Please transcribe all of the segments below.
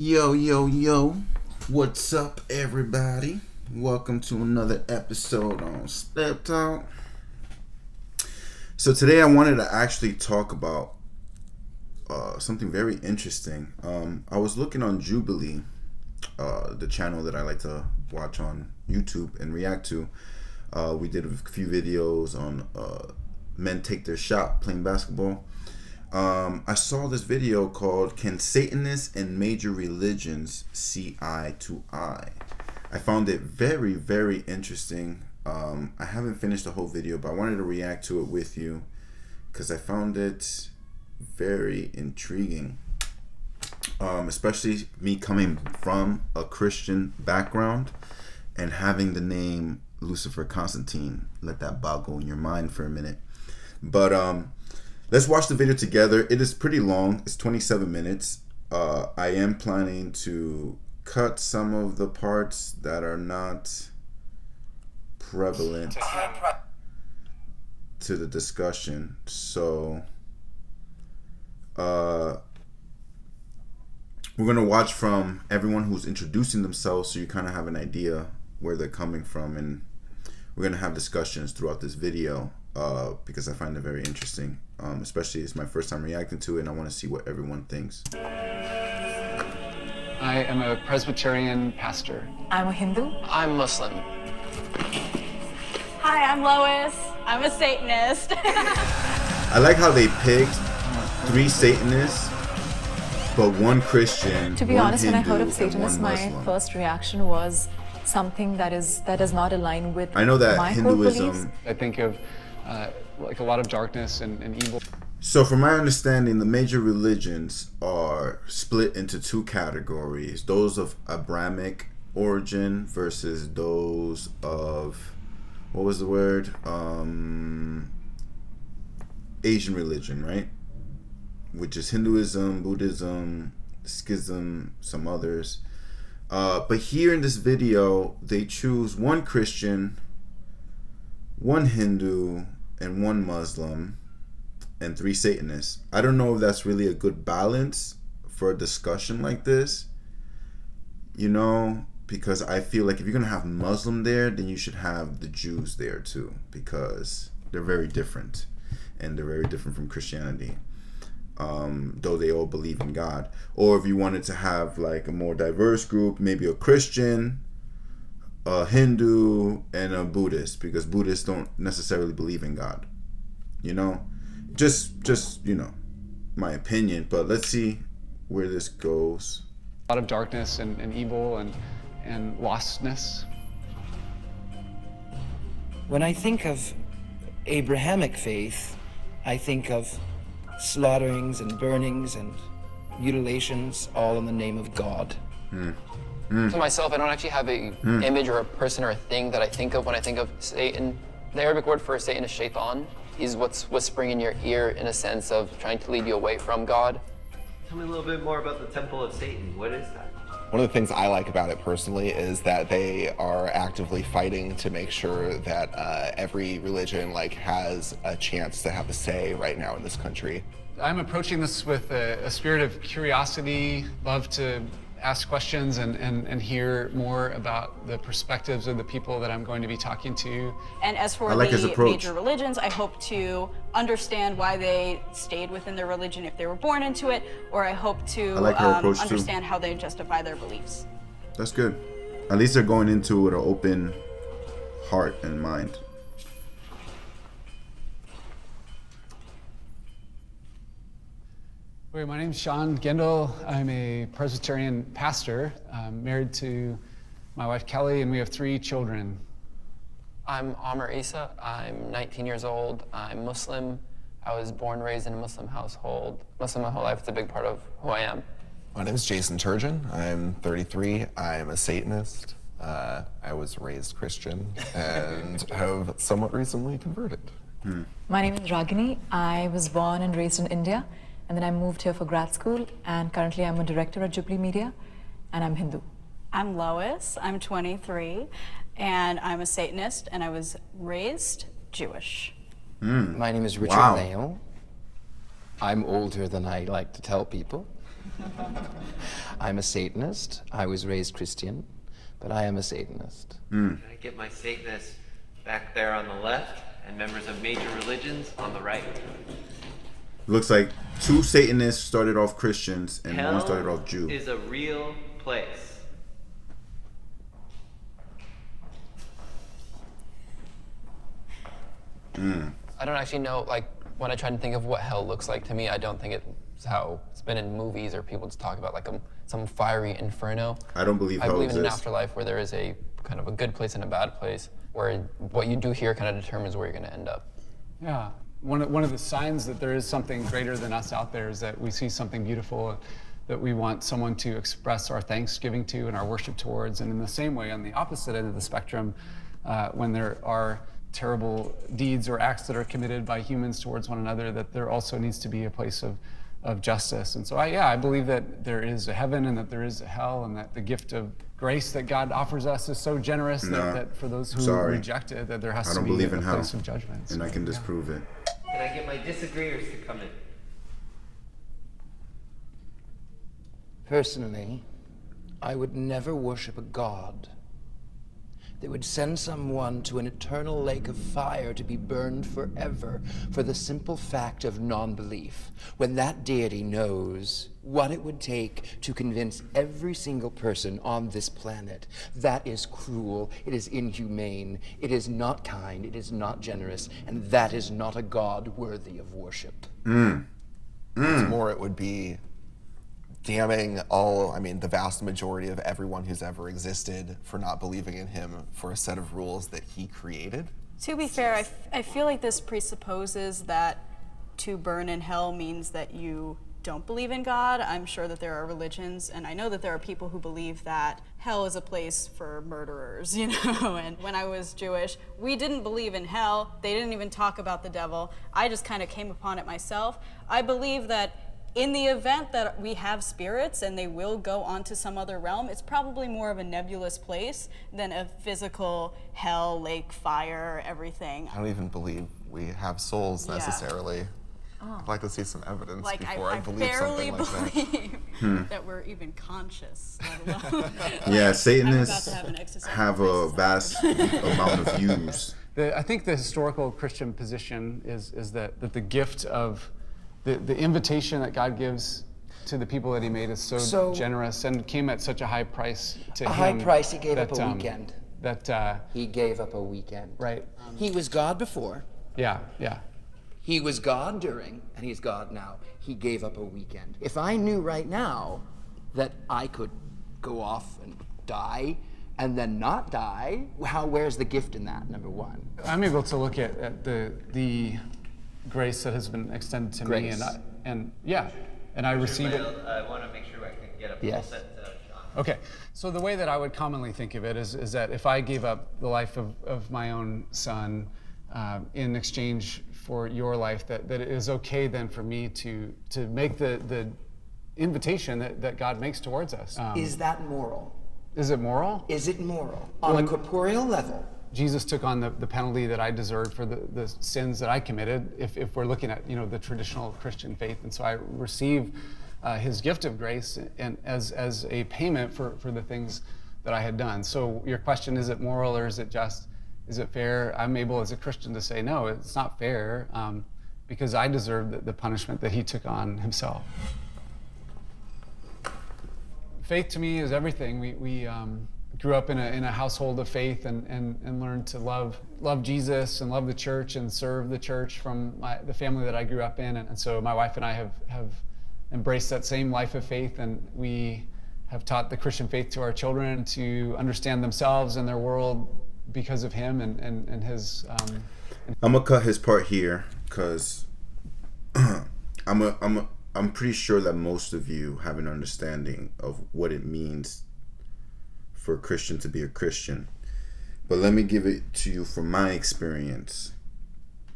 Yo, yo, yo. What's up, everybody? Welcome to another episode on Spliff Talk. So today I wanted to actually talk about something very interesting. I was looking on Jubilee, the channel that I like to watch on YouTube and react to. We did a few videos on men take their shot playing basketball. I saw this video called "Can Satanists and Major Religions See Eye to Eye?" I found it very, very interesting. I haven't finished the whole video, but I wanted to react to it with you because I found it very intriguing. Especially me coming from a Christian background and having the name Lucifer Constantine. Let that boggle in your mind for a minute. But let's watch the video together. It is pretty long. It's 27 minutes. I am planning to cut some of the parts that are not prevalent to the discussion. So we're going to watch from everyone who's introducing themselves so you kind of have an idea where they're coming from, and we're going to have discussions throughout this video because I find it very interesting. Especially it's my first time reacting to it, and I want to see what everyone thinks. I am a Presbyterian pastor. I'm a Hindu. I'm Muslim. Hi, I'm Lois. I'm a Satanist. I like how they picked 3 Satanists, but 1 Christian. To be one honest, when I Hindu, heard of and Satanists, 1 my Muslim. first reaction was something that does not align with I know that my core beliefs. Hinduism. I think of like a lot of darkness and evil. So from my understanding, the major religions are split into 2 categories: those of Abrahamic origin versus those of, what was the word? Asian religion, right? Which is Hinduism, Buddhism, Schism, some others. But here in this video, they choose 1 Christian, 1 Hindu, and 1 Muslim, and 3 Satanists. I don't know if that's really a good balance for a discussion like this, you know, because I feel like if you're gonna have Muslim there, then you should have the Jews there too, because they're very different, and they're very different from Christianity, though they all believe in God. Or if you wanted to have like a more diverse group, maybe a Christian, a Hindu, and a Buddhist, because Buddhists don't necessarily believe in God, you know. Just you know, my opinion. But let's see where this goes. A lot of darkness and evil and lostness. When I think of Abrahamic faith, I think of slaughterings and burnings and mutilations, all in the name of God. To myself, I don't actually have a image or a person or a thing that I think of when I think of Satan. The Arabic word for Satan is shaitan. He's what's whispering in your ear in a sense of trying to lead you away from God. Tell me a little bit more about the Temple of Satan. What is that? One of the things I like about it personally is that they are actively fighting to make sure that every religion has a chance to have a say right now in this country. I'm approaching this with a spirit of curiosity, love to ask questions and hear more about the perspectives of the people that I'm going to be talking to. And as for I like his the approach. major religions, I hope to understand why they stayed within their religion if they were born into it, or I hope to I like her approach, too. understand how they justify their beliefs. That's good. At least they're going into it with an open heart and mind. My name's Sean Gendel. I'm a Presbyterian pastor. I'm married to my wife Kelly, and we have 3 children. I'm Amr Isa. I'm 19 years old. I'm Muslim. I was born and raised in a Muslim household. Muslim my whole life. It's a big part of who I am. My name is Jason Turgeon. I'm 33. I'm a Satanist. I was raised Christian and have somewhat recently converted. My name is Ragini. I was born and raised in India, and then I moved here for grad school, and currently I'm a director at Jubilee Media, and I'm Hindu. I'm Lois. I'm 23, and I'm a Satanist, and I was raised Jewish. My name is Richard Wow. Mayo. I'm older than I like to tell people. I'm a Satanist. I was raised Christian, but I am a Satanist. Can I get my Satanists back there on the left and members of major religions on the right? Looks like 2 Satanists started off Christians and Hell 1 started off Jew. is a real place. I don't actually know, like, when I try to think of what hell looks like to me, I don't think it's how it's been in movies or people just talk about, like, some fiery inferno. I don't believe I hell believe in an exists. afterlife where there is a kind of a good place and a bad place, where what you do here kind of determines where you're going to end up. Yeah. One of the signs that there is something greater than us out there is that we see something beautiful that we want someone to express our thanksgiving to and our worship towards. And in the same way, on the opposite end of the spectrum, when there are terrible deeds or acts that are committed by humans towards one another, that there also needs to be a place of justice. And so I believe that there is a heaven and that there is a hell, and that the gift of grace that God offers us is so generous that for those who reject it, that there has to be a place of judgment. And I can disprove it. Can I get my disagreeers to come in? Personally, I would never worship a god that would send someone to an eternal lake of fire to be burned forever for the simple fact of non-belief, when that deity knows what it would take to convince every single person on this planet. That is cruel, it is inhumane, it is not kind, it is not generous, and that is not a god worthy of worship. It's more, it would be damning the vast majority of everyone who's ever existed for not believing in him for a set of rules that he created. To be fair, I feel like this presupposes that to burn in hell means that you don't believe in God. I'm sure that there are religions, and I know that there are people who believe that hell is a place for murderers, you know? And when I was Jewish, we didn't believe in hell. They didn't even talk about the devil. I just kind of came upon it myself. I believe that in the event that we have spirits and they will go on to some other realm, it's probably more of a nebulous place than a physical hell, lake, fire, everything. I don't even believe we have souls necessarily. I'd like to see some evidence before I believe something like that. I barely believe that we're even conscious, let alone. Yeah, Satanists I'm about to have an existential have a crisis. vast amount of views. I think the historical Christian position is that the gift of the invitation that God gives to the people that he made is so generous and came at such a high price to him. A high price, he gave up a weekend. He gave up a weekend. Right. He was God before. Yeah. He was God during, and he's God now. He gave up a weekend. If I knew right now that I could go off and die and then not die, where's the gift in that, number one? I'm able to look at the grace that has been extended to me, and I receive it. I want to make sure I can get a full set to Sean. Okay, so the way that I would commonly think of it is that if I gave up the life of my own son in exchange for your life, that it is okay then for me to make the invitation that God makes towards us. Is that moral? Is it moral? Is it moral? On a corporeal level. Jesus took on the penalty that I deserved for the sins that I committed, if we're looking at the traditional Christian faith. And so I receive his gift of grace and as a payment for the things that I had done. So your question, is it moral or is it just? Is it fair? I'm able as a Christian to say, no, it's not fair, because I deserve the punishment that he took on himself. Faith to me is everything. We grew up in a household of faith and learned to love Jesus and love the church and serve the church from the family that I grew up in. And so my wife and I have embraced that same life of faith, and we have taught the Christian faith to our children to understand themselves and their world because of him and his. I'm gonna cut his part here because I'm pretty sure that most of you have an understanding of what it means for a Christian to be a Christian. But let me give it to you from my experience.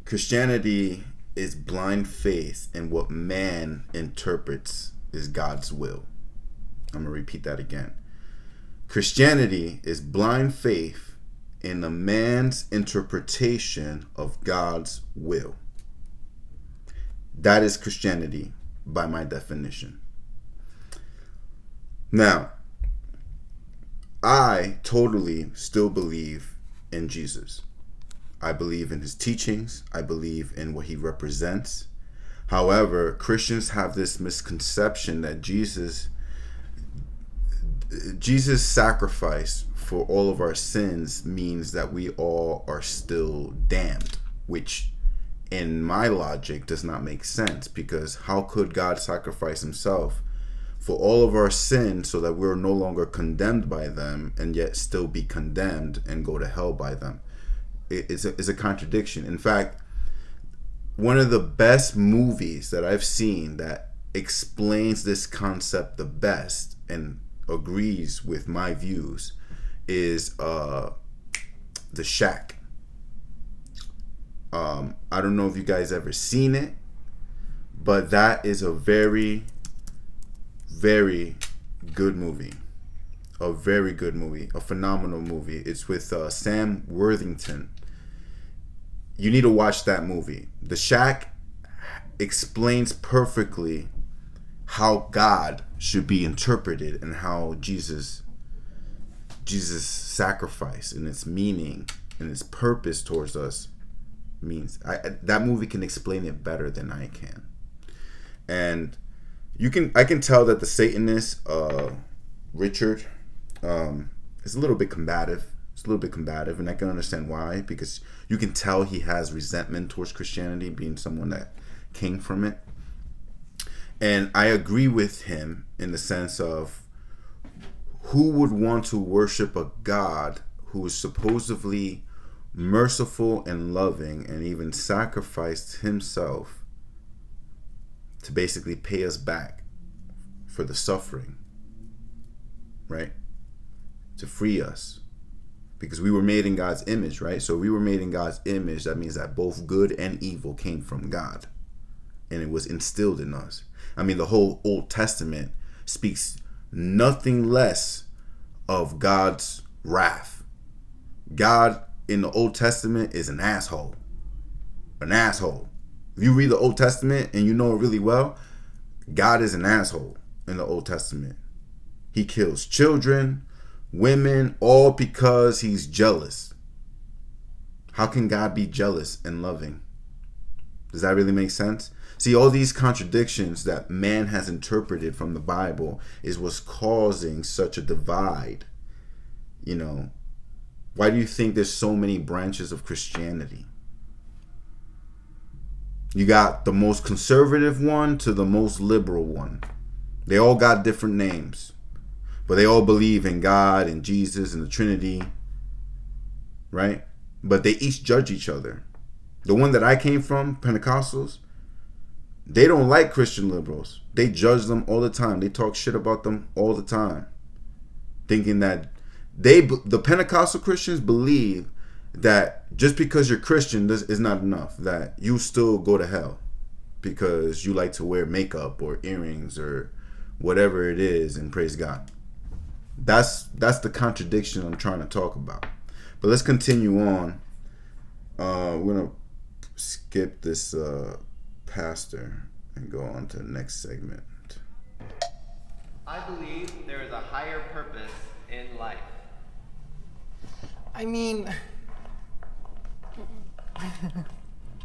Christianity is blind faith in what man interprets is God's will. I'm gonna repeat that again. Christianity is blind faith in a man's interpretation of God's will. That is Christianity by my definition. Now, I totally still believe in Jesus. I believe in his teachings. I believe in what he represents. However, Christians have this misconception that Jesus' sacrifice for all of our sins means that we all are still damned, which in my logic does not make sense, because how could God sacrifice himself for all of our sins so that we're no longer condemned by them and yet still be condemned and go to hell by them? It's a contradiction. In fact, one of the best movies that I've seen that explains this concept the best and agrees with my views is The Shack. I don't know if you guys ever seen it, but that is a very, very good movie. A very good movie. A phenomenal movie. It's with Sam Worthington. You need to watch that movie. The Shack explains perfectly how God should be interpreted and how Jesus' sacrifice and its meaning and its purpose towards us means. That movie can explain it better than I can. And I can tell that the Satanist, Richard, is a little bit combative. It's a little bit combative, and I can understand why, because you can tell he has resentment towards Christianity, being someone that came from it. And I agree with him in the sense of, who would want to worship a God who is supposedly merciful and loving and even sacrificed himself to basically pay us back for the suffering, right? To free us. Because we were made in God's image, right? So we were made in God's image. That means that both good and evil came from God. And it was instilled in us. I mean, the whole Old Testament speaks nothing less of God's wrath. God in the Old Testament is an asshole. An asshole. If you read the Old Testament and you know it really well, God is an asshole in the Old Testament. He kills children, women, all because he's jealous. How can God be jealous and loving? Does that really make sense? See, all these contradictions that man has interpreted from the Bible is what's causing such a divide. You know, why do you think there's so many branches of Christianity? You got the most conservative one to the most liberal one. They all got different names, but they all believe in God and Jesus and the Trinity, right? But they each judge each other. The one that I came from, Pentecostals, they don't like Christian liberals. They judge them all the time. They talk shit about them all the time, thinking that the Pentecostal Christians believe that just because you're Christian is not enough, that you still go to hell because you like to wear makeup or earrings or whatever it is, and praise God. That's the contradiction I'm trying to talk about. But let's continue on. We're gonna skip this pastor and go on to the next segment. I believe there is a higher purpose in life. I mean,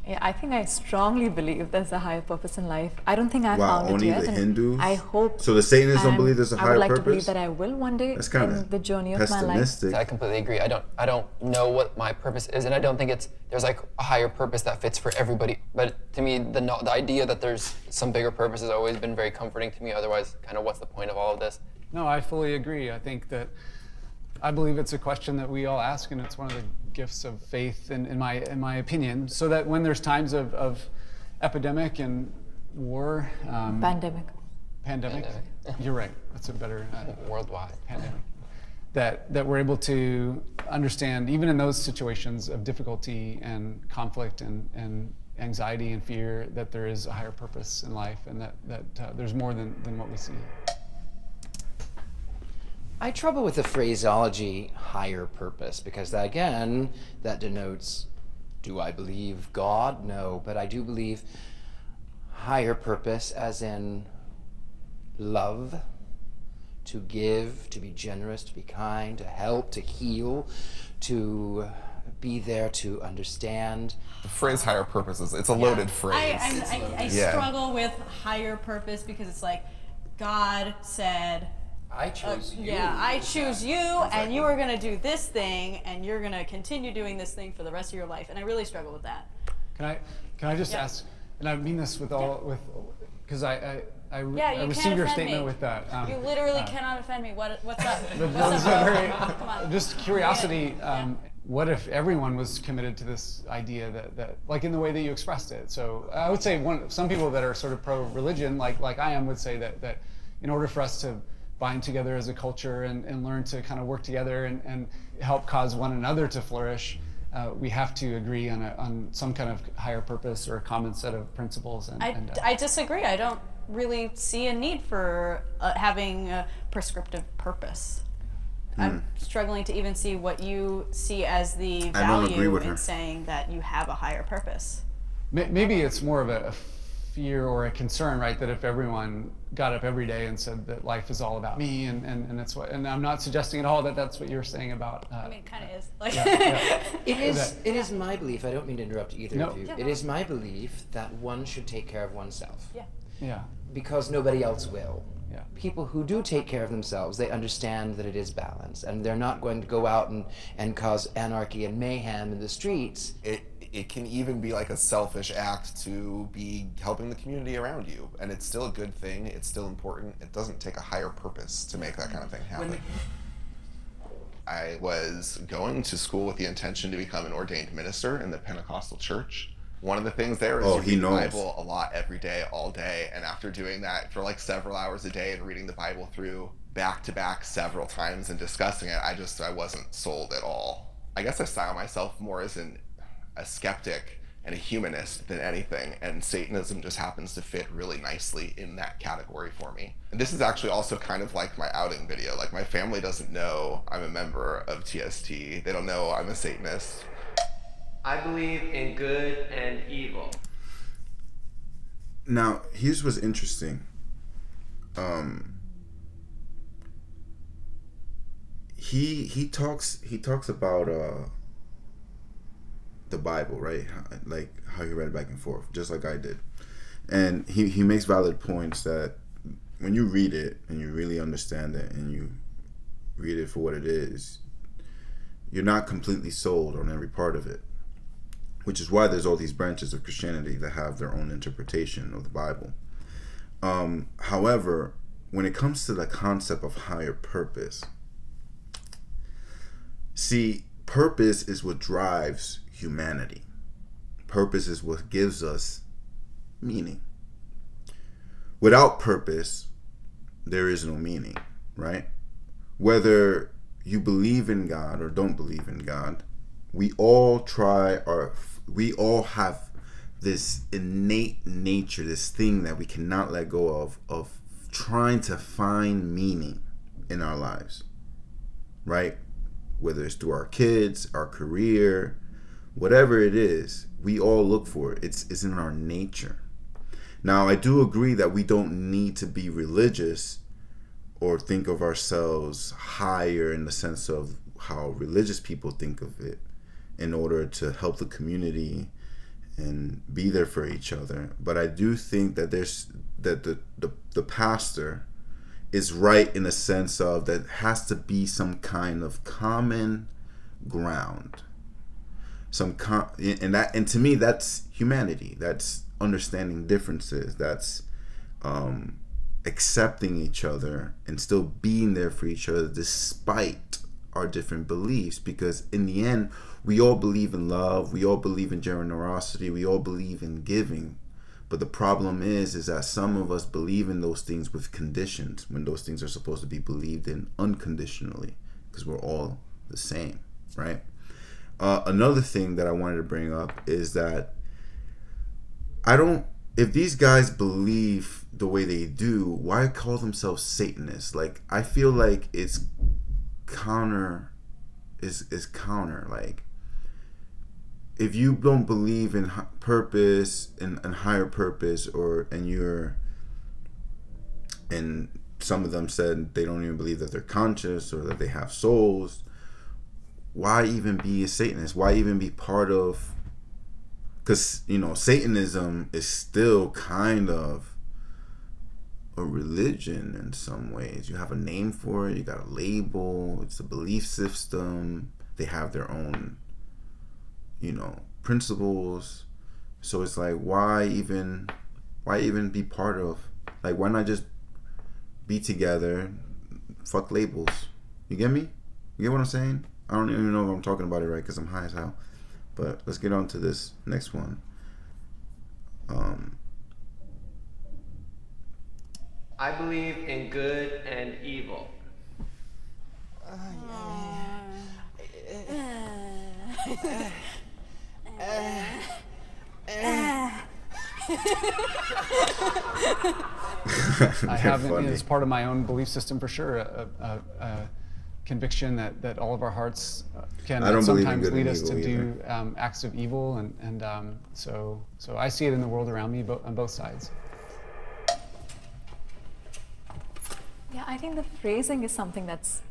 Yeah, I think I strongly believe there's a higher purpose in life. I don't think I Wow, found it only yet. the and Hindus? I hope. So the Satanists don't and believe there's a I higher would like purpose? to believe that I will one day That's kind in the of journey of my life. pessimistic. I completely agree. I don't know what my purpose is, and I don't think there's like a higher purpose that fits for everybody. But to me, the idea that there's some bigger purpose has always been very comforting to me. Otherwise, kind of what's the point of all of this? No, I fully agree. I think that I believe it's a question that we all ask, and it's one of the gifts of faith, in my opinion. So that when there's times of epidemic and war, Pandemic. pandemic. You're right. That's a better Worldwide. pandemic. That we're able to understand, even in those situations of difficulty and conflict and anxiety and fear, that there is a higher purpose in life, and that there's more than what we see. I trouble with the phraseology higher purpose, because that, again, that denotes, do I believe God? No, but I do believe higher purpose as in love, to give, to be generous, to be kind, to help, to heal, to be there to understand. The phrase higher purposes, it's a loaded phrase. I struggle with higher purpose because it's like God said, I choose you. yeah, I choose you, and you are going to do this thing, and you're going to continue doing this thing for the rest of your life. And I really struggle with that. Can I just ask, and I mean this with all, because I You received can't your offend statement me. with that. You literally cannot offend me. What's up? But What's that's up, a bro? very, Come on. just curiosity. What if everyone was committed to this idea that like in the way that you expressed it? So I would say some people that are sort of pro-religion, like I am, would say that in order for us to bind together as a culture and learn to kind of work together and help cause one another to flourish, we have to agree on some kind of higher purpose or a common set of principles. I disagree. I don't really see a need for having a prescriptive purpose. I'm struggling to even see what you see as the I don't agree value with in her. saying that you have a higher purpose. Maybe it's more of a fear or a concern, right? That if everyone got up every day and said that life is all about me, and that's what, and I'm not suggesting at all that that's what you're saying about. I mean, it kind of is. Like, It is my belief, I don't mean to interrupt either of you. Yeah, It is my belief that one should take care of oneself. Yeah. Because nobody else will. Yeah. People who do take care of themselves, they understand that it is balance, and they're not going to go out and cause anarchy and mayhem in the streets. It can even be like a selfish act to be helping the community around you, and it's still a good thing. It's still important. It doesn't take a higher purpose to make that kind of thing happen. I was going to school with the intention to become an ordained minister in the Pentecostal church. One of the things there is you read the Bible a lot every day, all day, and after doing that for like several hours a day and reading the Bible through back to back several times and discussing it, I wasn't sold at all. I guess I style myself more as a skeptic and a humanist than anything, and Satanism just happens to fit really nicely in that category for me. And this is actually also kind of like my outing video. Like, my family doesn't know I'm a member of TST. They don't know I'm a Satanist. I believe in good and evil. Now, here's what's interesting. He talks about the Bible, right? Like how he read it back and forth, just like I did. And he makes valid points that when you read it and you really understand it and you read it for what it is, you're not completely sold on every part of it. Which is why there's all these branches of Christianity that have their own interpretation of the Bible. However, when it comes to the concept of higher purpose, see, purpose is what drives humanity. Purpose is what gives us meaning. Without purpose, there is no meaning, right? Whether you believe in God or don't believe in God, we all have this innate nature, this thing that we cannot let go of trying to find meaning in our lives, right? Whether it's through our kids, our career, whatever it is, we all look for it. It's in our nature. Now, I do agree that we don't need to be religious or think of ourselves higher in the sense of how religious people think of it, in order to help the community and be there for each other. But I do think that the pastor is right in the sense of that has to be some kind of common ground. And to me, that's humanity. That's understanding differences. That's accepting each other and still being there for each other despite our different beliefs, because in the end, we all believe in love, we all believe in generosity, we all believe in giving. But the problem is that some of us believe in those things with conditions when those things are supposed to be believed in unconditionally, because we're all the same, right? Another thing that I wanted to bring up is that if these guys believe the way they do, why call themselves Satanists? Like, I feel like it's counter. Like, if you don't believe in purpose and higher purpose, and you're some of them said they don't even believe that they're conscious or that they have souls. Why even be a Satanist? Why even be part of? Because, you know, Satanism is still kind of a religion in some ways. You have a name for it. You got a label. It's a belief system. They have their own, you know, principles. So it's like, why even be part of? Like, why not just be together? Fuck labels. You get me? You get what I'm saying? I don't even know if I'm talking about it right because I'm high as hell. But let's get on to this next one. I believe in good and evil. I have it as part of my own belief system for sure. A conviction that all of our hearts can sometimes lead us to do acts of evil, and so I see it in the world around me, on both sides. Yeah, I think the phrasing is something that's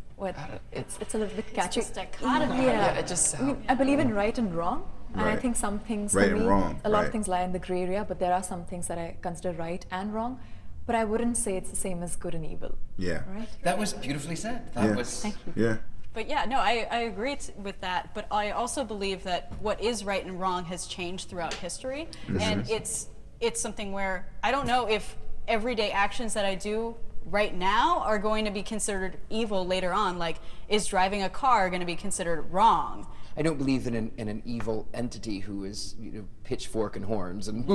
it's a little bit catchy. It's dichotomy. Yeah, it just I mean, I believe in right and wrong, and I think some things Right for and me, wrong, a lot right. of things lie in the gray area, but there are some things that I consider right and wrong. But I wouldn't say it's the same as good and evil. Yeah. Right? That was beautifully said. That Yeah. was. Thank you. Yeah. But yeah, no, I agree with that. But I also believe that what is right and wrong has changed throughout history, and it's something where I don't know if everyday actions that I do right now are going to be considered evil later on. Like, is driving a car going to be considered wrong? I don't believe in an evil entity who is, you know, pitchfork and horns and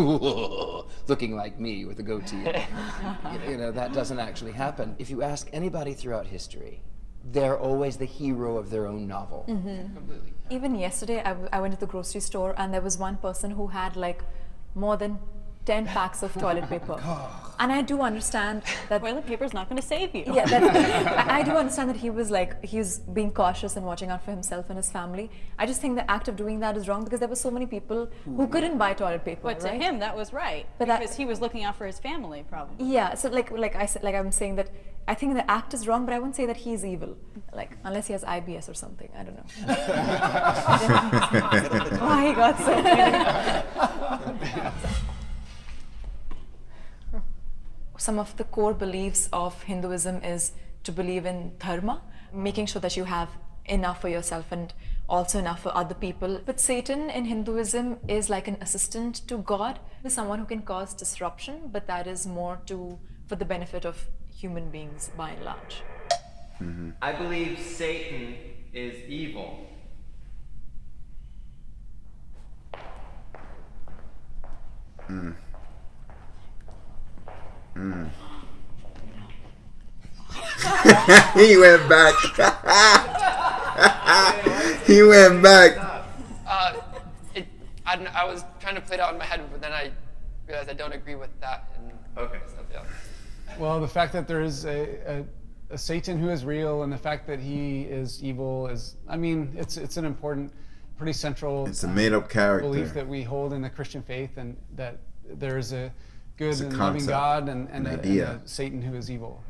looking like me with a goatee. You know, that doesn't actually happen. If you ask anybody throughout history, they're always the hero of their own novel. Completely. Even yesterday, I went to the grocery store and there was one person who had like more than 10 packs of toilet paper. And I do understand that Toilet paper is not going to save you. yeah, I do understand that he was being cautious and watching out for himself and his family. I just think the act of doing that is wrong because there were so many people who couldn't buy toilet paper. But to right? him, that was right, But that- because he was looking out for his family, probably. Yeah, so like I said, like I'm saying that I think the act is wrong, but I wouldn't say that he's evil. Like, unless he has IBS or something, I don't know. Why he got so Some of the core beliefs of Hinduism is to believe in dharma, making sure that you have enough for yourself and also enough for other people. But Satan in Hinduism is like an assistant to God, someone who can cause disruption, but that is more for the benefit of human beings by and large. I believe Satan is evil. He went back. He went back. I was trying to play it out in my head, but then I realized I don't agree with that. And Okay. stuff, yeah. Well, the fact that there is a Satan who is real and the fact that he is evil is, I mean, it's an important, pretty central It's a made-up character. belief that we hold in the Christian faith, and that there is a good It's a and loving concept, God and an a idea. Satan who is evil.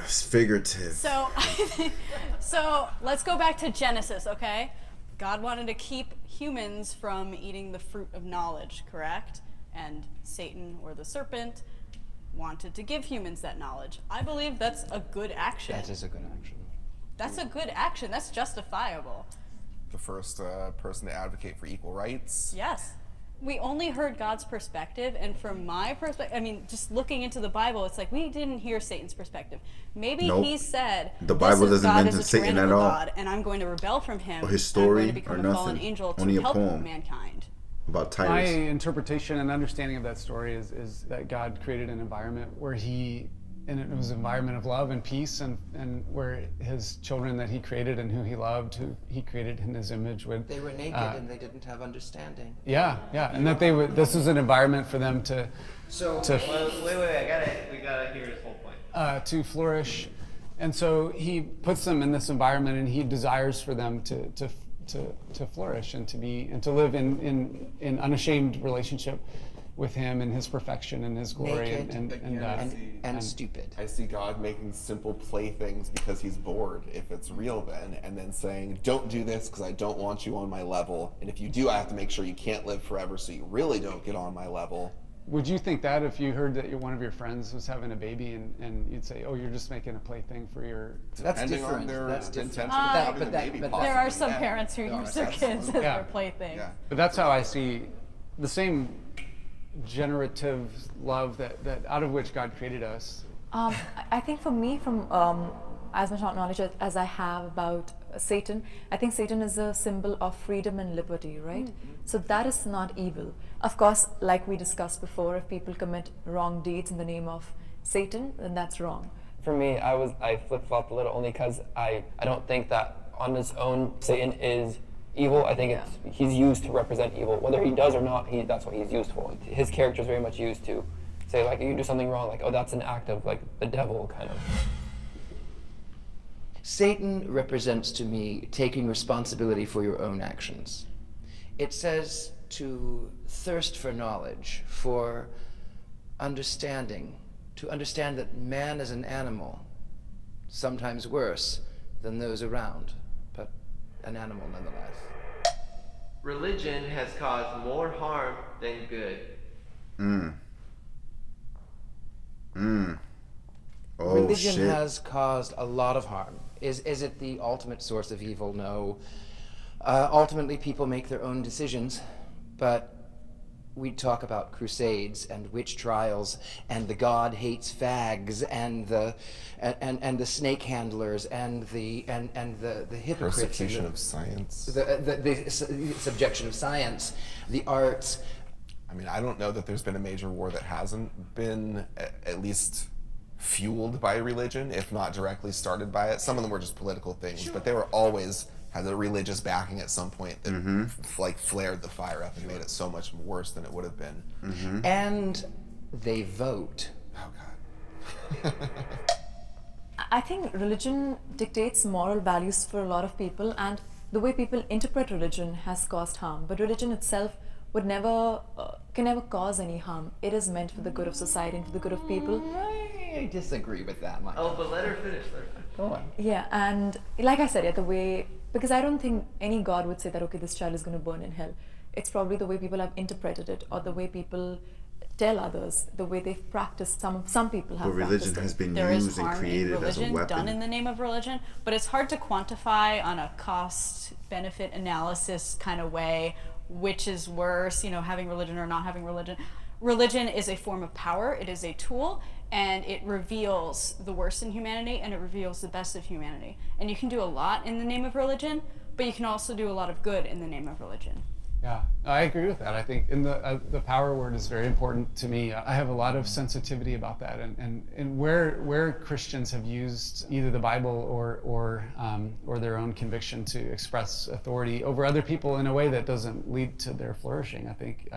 It's figurative. So let's go back to Genesis, okay? God wanted to keep humans from eating the fruit of knowledge, correct? And Satan, or the serpent, wanted to give humans that knowledge. I believe that's a good action. That is a good action. That's a good action. That's justifiable. The first person to advocate for equal rights. Yes. We only heard God's perspective, and from my perspective, I mean, just looking into the Bible, it's like we didn't hear Satan's perspective. Maybe Nope. he said, The Bible this is doesn't God mention is a Satan at tyrannical all. God, and I'm going to rebel from him. Or his and I'm story, going to become or a fallen nothing. angel Only to a help poem. mankind. About My Tyrus. interpretation and understanding of that story is that God created an environment where and it was an environment of love and peace, and where his children that he created and who he loved, who he created in his image, would. They were naked and they didn't have understanding. Yeah, and that they would. This was an environment for them to Well, wait, we gotta hear his whole point. to flourish, and so he puts them in this environment, and he desires for them to flourish and to live in unashamed relationship with him and his perfection and his glory Naked and stupid. I see God making simple playthings because he's bored, if it's real then, and then saying, don't do this because I don't want you on my level, and if you do, I have to make sure you can't live forever so you really don't get on my level. Would you think that if you heard that one of your friends was having a baby and you'd say, oh, you're just making a plaything for your... That's Depending different. on their That's different. intention of having the baby, but There are some possibly, yeah. parents who use their kids as Yeah. their playthings. Yeah. But that's how I see the same generative love that out of which God created us. I think for me, from as much knowledge as I have about Satan, I think Satan is a symbol of freedom and liberty, right? So that is not evil. Of course, like we discussed before, if people commit wrong deeds in the name of Satan, then that's wrong. For me, I flip-flopped a little only because I don't think that on his own Satan is evil. I think he's used to represent evil. Whether he does or not, that's what he's used for. His character is very much used to say, like, you do something wrong, like, oh, that's an act of, like, the devil, kind of. Satan represents to me taking responsibility for your own actions. It says to thirst for knowledge, for understanding, to understand that man is an animal, sometimes worse than those around, but an animal nonetheless. Religion has caused more harm than good. Oh, Religion shit. has caused a lot of harm. Is it the ultimate source of evil? No. Ultimately, people make their own decisions, but we talk about crusades and witch trials and the God hates fags and the snake handlers and the hypocrites, Persecution of science. the subjection of science, the arts. I mean, I don't know that there's been a major war that hasn't been at least fueled by religion, if not directly started by it. Some of them were just political things, but they were always had a religious backing at some point that like flared the fire up and made it so much worse than it would have been. And they vote. Oh God. I think religion dictates moral values for a lot of people, and the way people interpret religion has caused harm. But religion itself would never, can never cause any harm. It is meant for the good of society and for the good of people. I disagree with that, Mike. Oh, but let her finish. Go on. Yeah, and like I said, the way, because I don't think any God would say that, okay, this child is going to burn in hell. It's probably the way people have interpreted it, or the way people tell others, the way they've practiced. Some people have But religion practiced it. has been There is used and harm in created as a religion weapon. done in the name of religion, but it's hard to quantify on a cost-benefit analysis kind of way which is worse, having religion or not having religion. Religion is a form of power, it is a tool, and it reveals the worst in humanity and it reveals the best of humanity. And you can do a lot in the name of religion, but you can also do a lot of good in the name of religion. Yeah, I agree with that. I think the power word is very important to me. I have a lot of sensitivity about that, and where Christians have used either the Bible or their own conviction to express authority over other people in a way that doesn't lead to their flourishing. I think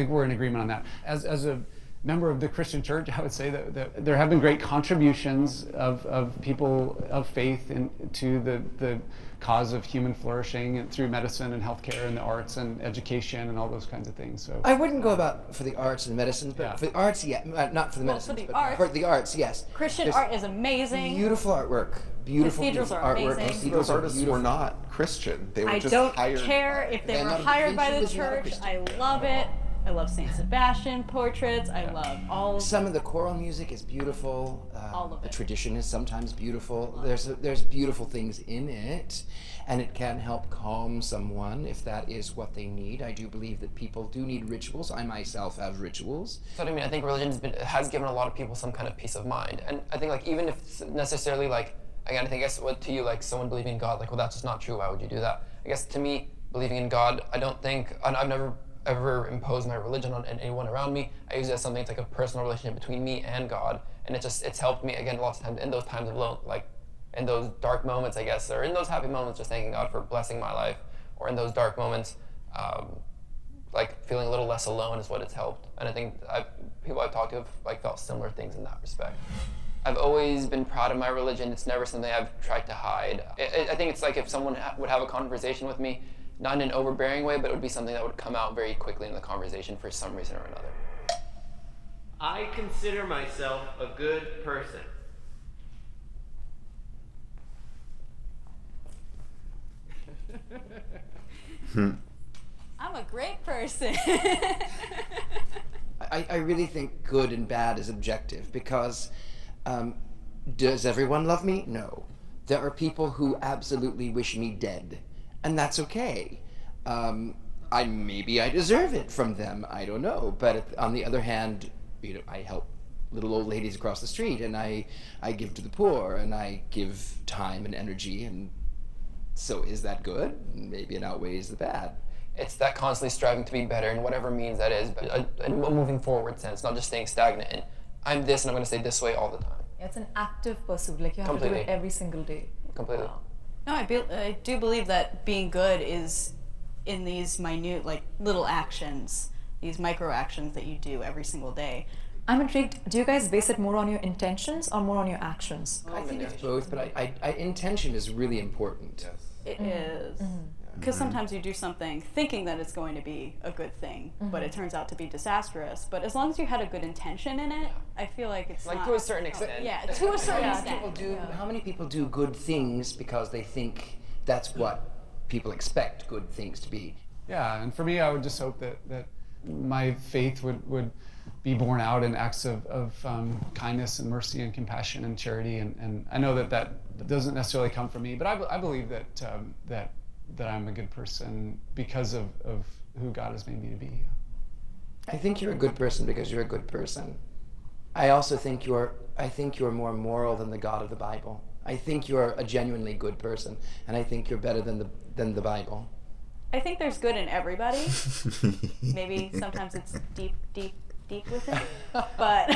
we're in agreement on that. As a member of the Christian church, I would say that there have been great contributions of people of faith to the cause of human flourishing through medicine and healthcare and the arts and education and all those kinds of things. So I wouldn't go about for the arts and medicine, but Yeah. for the arts, yeah, not for the Well, medicine, for the but arts- for the arts, yes. Christian There's art is amazing. beautiful artwork, beautiful Cathedrals are artwork. amazing. Those Cathedrals are artists were beautiful. not Christian. They were I just don't hired care by- if they And were not a hired by Da the Vinci was not a church. Christian. I love it. I love Saint Sebastian portraits. I love all of Some of the choral music is beautiful. All of the it. tradition is sometimes beautiful. There's beautiful things in it, and it can help calm someone if that is what they need. I do believe that people do need rituals. I myself have rituals. So I think religion has given a lot of people some kind of peace of mind, and I think even if it's necessarily again, I guess to you someone believing in God, well, that's just not true. Why would you do that? I guess to me, believing in God, I don't think I've never ever impose my religion on anyone around me. I use it as something, it's like a personal relationship between me and God, and it's helped me again lots of times in those times of alone, in those dark moments, I guess, or in those happy moments, just thanking God for blessing my life, or in those dark moments, feeling a little less alone is what it's helped. And I think people I've talked to have felt similar things in that respect. I've always been proud of my religion. It's never something I've tried to hide. I think it's if someone would have a conversation with me, not in an overbearing way, but it would be something that would come out very quickly in the conversation for some reason or another. I consider myself a good person. I'm a great person. I really think good and bad is objective because does everyone love me? No. There are people who absolutely wish me dead, and that's okay. Maybe I deserve it from them. I don't know. But on the other hand, I help little old ladies across the street, and I give to the poor, and I give time and energy, and so is that good? Maybe it outweighs the bad. It's that constantly striving to be better in whatever means that is, but a moving forward sense, not just staying stagnant and I'm this and I'm going to stay this way all the time. It's an active pursuit. Like you have to do it every single day. Completely. Wow. No, I do believe that being good is in these minute, like little actions, these micro actions that you do every single day. I'm intrigued. Do you guys base it more on your intentions or more on your actions? I think it's both, but intention is really important. It is. Because sometimes you do something thinking that it's going to be a good thing, but it turns out to be disastrous. But as long as you had a good intention in it, I feel like it's Like not, to a certain extent. Yeah, to a certain extent. How many people do good things because they think that's what people expect good things to be? Yeah, and for me, I would just hope that my faith would be borne out in acts of kindness and mercy and compassion and charity. And I know that doesn't necessarily come from me, but I believe that I'm a good person because of who God has made me to be. I think you're a good person because you're a good person. I also think you're more moral than the God of the Bible. I think you're a genuinely good person, and I think you're better than the Bible. I think there's good in everybody. Maybe sometimes it's deep within, but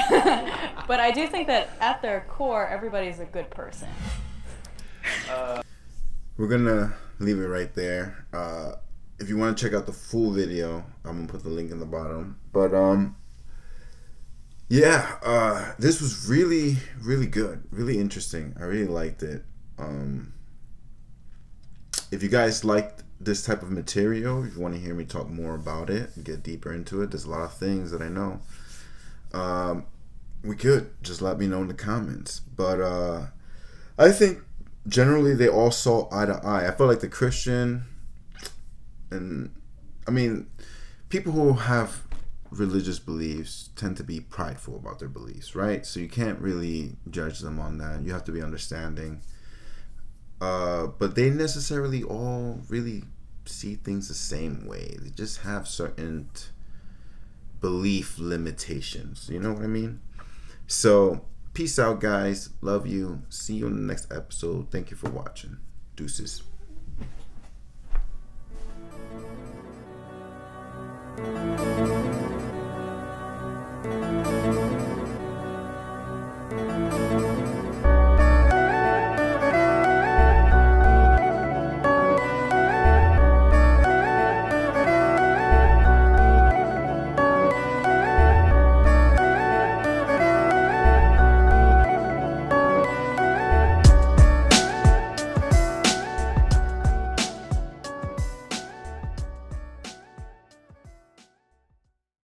but I do think that at their core, everybody's a good person. We're gonna leave it right there. If you want to check out the full video, I'm gonna put the link in the bottom. But this was really, really good, really interesting. I really liked it. If you guys liked this type of material, if you want to hear me talk more about it and get deeper into it, there's a lot of things that I know. We could just let me know in the comments. But I think generally they all saw eye to eye. I felt like the Christian people who have religious beliefs tend to be prideful about their beliefs, right? So you can't really judge them on that. You have to be understanding. But they necessarily all really see things the same way. They just have certain belief limitations. You know what I mean? So peace out, guys. Love you. See you in the next episode. Thank you for watching. Deuces.